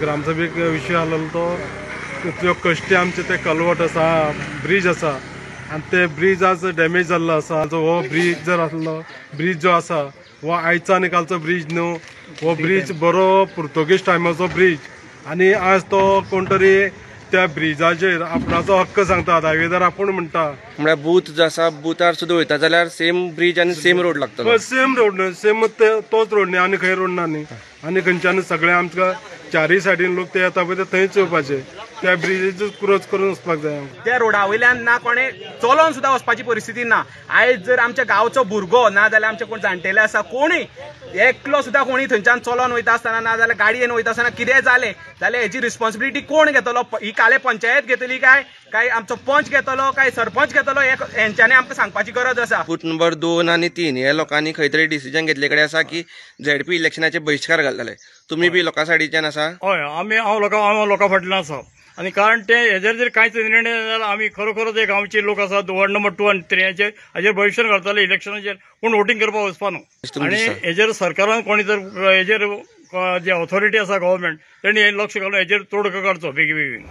ग्रामसभेक विषय आलेलो तो त्यो कश्टी आमचे ते कलवट आसा ब्रिज आसा आनी ते ब्रिज आज डॅमेज जाल्लो आसा। हो ब्रिज जर आसलो ब्रिज जो आसा हो आयचा आनी कालचो ब्रिज न्हू, हो ब्रिज बरो पुर्तुगीज टायमाचो ब्रिज आनी आज तो कोण तरी त्या ब्रिजाचेर आपणाचो हक्क सांगता, दावेदार आपूण म्हणटा। म्हळ्यार बूथ जो आसा बुथार सुद्दां वयता जाल्यार सेम ब्रिज आनी सेम रोड लागतलो। सेम रोड न्हू, सेम तोच रोड न्ही आनी खंय रोड ना न्ही। आनी खंयच्यान सगळे आमकां चारय सायडीन लोक ते येता पळय ते थंयच येवपाचे, त्या ब्रिजेचो क्रॉस करून वचपाक जाय। त्या रोडा वयल्यान ना कोणे चलोन सुद्दां वचपाची परिस्थिती ना। आयज जर आमच्या गांवचो भुरगो ना जाल्यार आमचे कोण जाणटेले आसा कोणूय एकलो सुद्दां कोणी थंयच्यान चलोन वयता आसतना ना जाल्यार गाडयेन वयता आसतना कितें जालें जाल्यार हेची रिस्पॉन्सिबिलिटी कोण घेतलो? ही काले पंचायत घेतली काय आमचो पंच घेतलो काय सरपंच घेतलो? हेंच्यांनी आमकां सांगपाची गरज आसा। बूथ नंबर 2 आनी 3 हे लोकांनी खंय तरी डिसिजन घेतले कडेन आसा की झेडपी इलेक्शनाचे बहिष्कार घालतले। तुम्ही बी लोकां सायडीच्यान आसा? हय, हांव लोकां फाटल्यान आसा आनी कारण ते हेजेर जर कांयच निर्णय जाल्यार आमी खरोखर जे गांवचे लोक आसा वॉर्ड नंबर 2 आनी 3 हाजेर बहिष्कार घालतले इलेक्शनाचेर, पूण वोटींग करपाक वचपा न्हू। आनी हेजेर सरकारान कोणी जर हेजेर जे ऑथॉरिटी आसा गव्हर्मेंट तेणी हे लक्ष घालून हेजेर तोडगो काडचो बेगीन बेगीन।